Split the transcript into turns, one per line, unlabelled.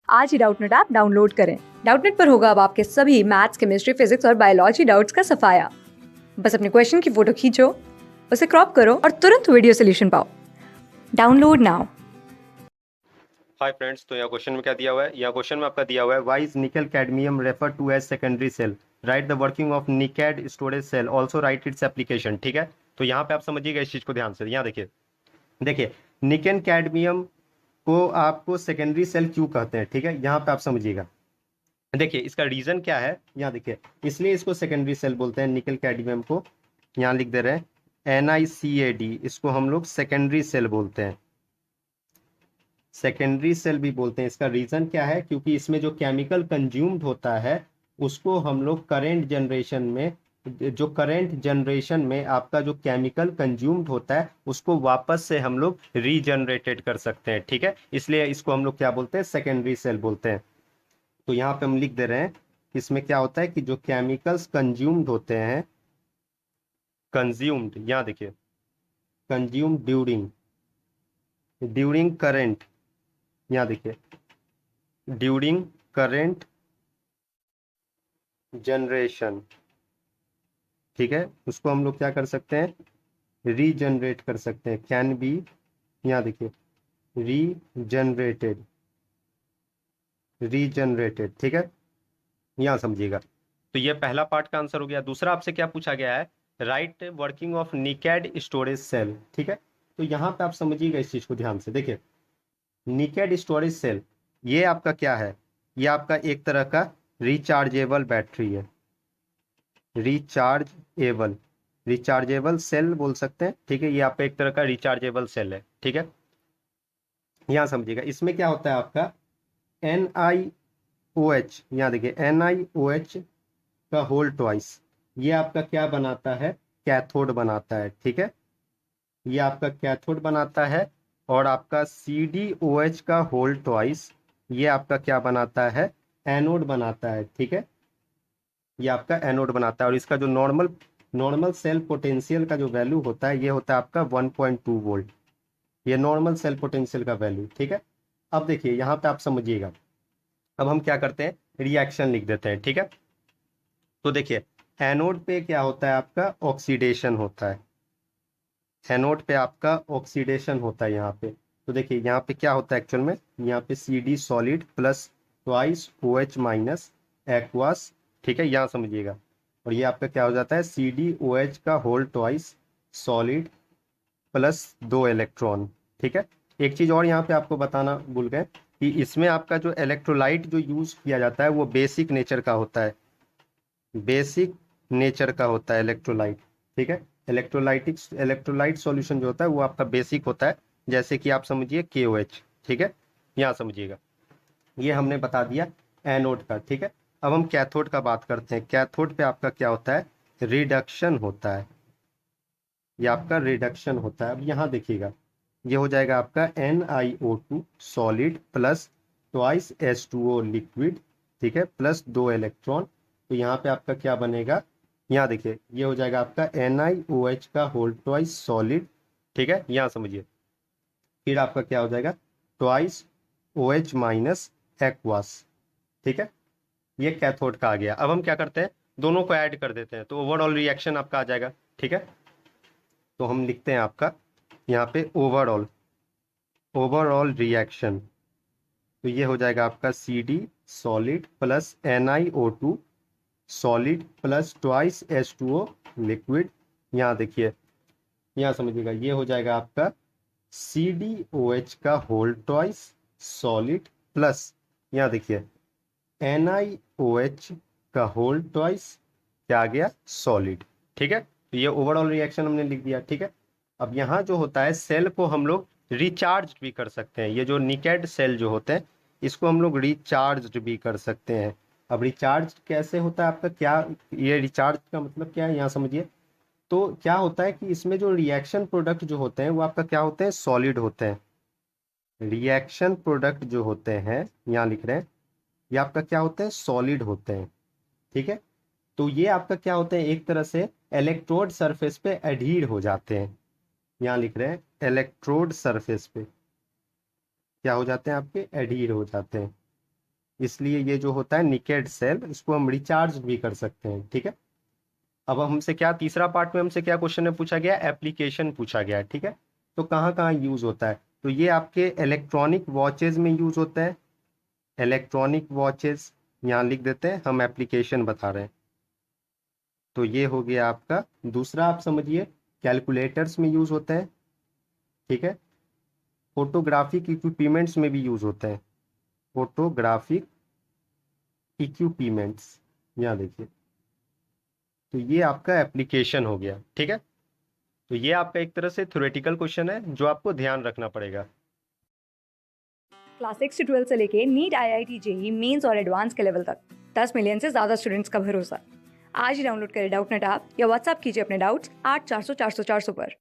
आज ही Doubtnut app download करें। Doubtnut पर होगा अब आपके सभी मैथ्स, केमिस्ट्री, फिजिक्स और बायोलॉजी डाउट्स का सफाया। बस अपने क्वेश्चन की फोटो खींचो, उसे क्रॉप करो और तुरंत वीडियो सोल्यूशन पाओ। Download now.
हाय फ्रेंड्स, तो यहाँ क्वेश्चन में क्या दिया हुआ है? यहाँ क्वेश्चन में आपका दिया हुआ है why is nickel cadmium refer to as secondary cell, write the working of NiCd storage cell, also write its application. ठीक है, तो यहाँ पे आप समझिएगा इस चीज को ध्यान से। यहाँ देखिए देखिए निकेन कैडमियम को आपको सेकेंडरी सेल क्यों कहते हैं? ठीक है, यहाँ पे आप समझिएगा। देखिए इसका रीजन क्या है, यहाँ देखिए इसलिए इसको सेकेंडरी सेल बोलते हैं। निकल कैडमियम को यहाँ लिख दे रहे हैं NiCad, इसको हम लोग सेकेंडरी सेल बोलते हैं, सेकेंडरी सेल भी बोलते हैं। इसका रीजन क्या है? क्योंकि इसमें जो केमिकल कंज्यूम्ड होता है उसको हम लोग करेंट जनरेशन में, जो करेंट जनरेशन में आपका जो केमिकल कंज्यूम्ड होता है उसको वापस से हम लोग रीजनरेटेड कर सकते हैं। ठीक है, इसलिए इसको हम लोग क्या बोलते हैं? सेकेंडरी सेल बोलते हैं। तो यहाँ पे हम लिख दे रहे हैं इसमें क्या होता है कि जो केमिकल्स कंज्यूम्ड होते हैं, कंज्यूम्ड, यहाँ देखिए कंज्यूम्ड ड्यूरिंग ड्यूरिंग करेंट, यहाँ देखिए ड्यूरिंग करेंट जनरेशन, ठीक है, उसको हम लोग क्या कर सकते हैं? रीजनरेट कर सकते हैं, कैन बी, यहाँ देखिए रीजनरेटेड, रीजनरेटेड। ठीक है, यहाँ समझिएगा। तो ये पहला पार्ट का आंसर हो गया। दूसरा आपसे क्या पूछा गया है? Write working of NiCd storage cell. ठीक है, तो यहाँ पे आप समझिएगा इस चीज को ध्यान से। देखिए निकैड स्टोरेज सेल ये आपका क्या है? ये आपका एक तरह का रिचार्जेबल बैटरी है, रिचार्जेबल, रिचार्जेबल सेल बोल सकते हैं। ठीक है, ये आपका एक तरह का रिचार्जेबल सेल है। ठीक है, यहाँ समझिएगा इसमें क्या होता है आपका NiOH, यहाँ देखिए NiOH का होल ट्वाइस, ये आपका क्या बनाता है? कैथोड बनाता है। ठीक है, ये आपका कैथोड बनाता है। और आपका CdOH का होल ट्वाइस ये आपका क्या बनाता है? एनोड बनाता है। ठीक है, ये आपका एनोड बनाता है। और इसका जो नॉर्मल नॉर्मल सेल पोटेंशियल का जो वैल्यू होता है ये होता है आपका 1.2 वोल्ट, ये नॉर्मल सेल पोटेंशियल का वैल्यू। ठीक है, अब देखिए यहाँ पे आप समझिएगा। अब हम क्या करते हैं? रिएक्शन लिख देते हैं। ठीक है, तो देखिए एनोड पे क्या होता है? आपका ऑक्सीडेशन होता है, एनोड पे आपका ऑक्सीडेशन होता है यहाँ पे। तो देखिए यहाँ पे क्या होता है एक्चुअल में? यहाँ पे CD solid plus twice OH minus aqueous. ठीक है, यहाँ समझिएगा। और ये आपका क्या हो जाता है? CdOH का whole twice solid plus 2 electron. ठीक है, एक चीज और यहाँ पे आपको बताना भूल गए कि इसमें आपका जो इलेक्ट्रोलाइट जो यूज किया जाता है वो बेसिक नेचर का होता है, बेसिक नेचर का होता है इलेक्ट्रोलाइट। ठीक है, इलेक्ट्रोलाइट सॉल्यूशन जो होता है वो आपका बेसिक होता है, जैसे कि आप समझिए KOH। ठीक है, यहाँ समझिएगा, ये हमने बता दिया एनोड का। ठीक है, अब हम कैथोड का बात करते हैं। कैथोड पे आपका क्या होता है? रिडक्शन होता है, ये आपका रिडक्शन होता है। अब यहाँ देखिएगा ये हो जाएगा आपका NiO2 solid plus twice H2O liquid, ठीक है, प्लस 2 इलेक्ट्रॉन। तो यहाँ पे आपका क्या बनेगा? यहाँ देखिए ये हो जाएगा आपका NiOH का होल ट्वाइस सॉलिड। ठीक है, यहाँ समझिए, फिर आपका क्या हो जाएगा? Twice OH minus aqueous. ठीक है, ये कैथोड का आ गया। अब हम क्या करते हैं? दोनों को ऐड कर देते हैं तो ओवरऑल रिएक्शन आपका आ जाएगा। ठीक है, तो हम लिखते हैं आपका यहाँ पे ओवरऑल, ओवरऑल रिएक्शन। तो ये हो जाएगा आपका CD solid plus NiO2 solid plus twice H2O liquid. यहाँ देखिए, यहाँ समझिएगा ये हो जाएगा आपका CdOH का होल ट्वाइस सॉलिड प्लस, यहाँ देखिए NiOH का होल ट्वाइस क्या आ गया? सॉलिड। ठीक है, तो ये ओवरऑल रिएक्शन हमने लिख दिया। ठीक है, अब यहाँ जो होता है सेल को हम लोग रिचार्ज भी कर सकते हैं। ये जो निकेड सेल जो होते हैं इसको हम लोग रिचार्ज भी कर सकते हैं। अब रिचार्ज कैसे होता है आपका? क्या ये रिचार्ज का मतलब क्या है यहाँ समझिए। तो क्या होता है कि इसमें जो रिएक्शन प्रोडक्ट जो होते हैं वो आपका क्या होते हैं? सॉलिड होते हैं। रिएक्शन प्रोडक्ट जो होते हैं यहाँ लिख रहे हैं ये आपका क्या होते हैं? सॉलिड होते हैं। ठीक है, तो ये आपका क्या होते हैं? एक तरह से इलेक्ट्रोड सरफेस पे एडहीर हो जाते हैं। यहाँ लिख रहे हैं इलेक्ट्रोड सरफेस पे क्या हो जाते हैं? आपके एडहीर हो जाते हैं। इसलिए ये जो होता है निकेड सेल, इसको हम रिचार्ज भी कर सकते हैं। ठीक है, अब हमसे क्या तीसरा पार्ट में हमसे क्या क्वेश्चन में पूछा गया, एप्लीकेशन पूछा गया है। ठीक है, तो कहाँ कहाँ यूज होता है, तो ये आपके इलेक्ट्रॉनिक वॉचेज में यूज होता है। इलेक्ट्रॉनिक वॉचेज यहाँ लिख देते हैं, हम एप्लीकेशन बता रहे हैं। तो ये हो गया आपका। दूसरा आप समझिए, कैलकुलेटर्स में यूज होते हैं। ठीक है, फोटोग्राफिक इक्विपमेंट्स में भी यूज होते हैं। फोटोग्राफिक इक्विपमेंट्स, यहाँ देखिए, तो ये आपका एप्लीकेशन हो गया। ठीक है, तो ये आपका एक तरह से थ्योरेटिकल क्वेश्चन है जो आपको ध्यान रखना पड़ेगा।
क्लास 6 से 12 से लेके नीट, IIT, जेई मेंस और एडवांस के लेवल तक 10 मिलियन से ज़्यादा स्टूडेंट्स का भरोसा। आज ही डाउनलोड करें डाउटनेट ऐप या व्हाट्सएप कीजिए अपने डाउट्स 8400 400 400 पर।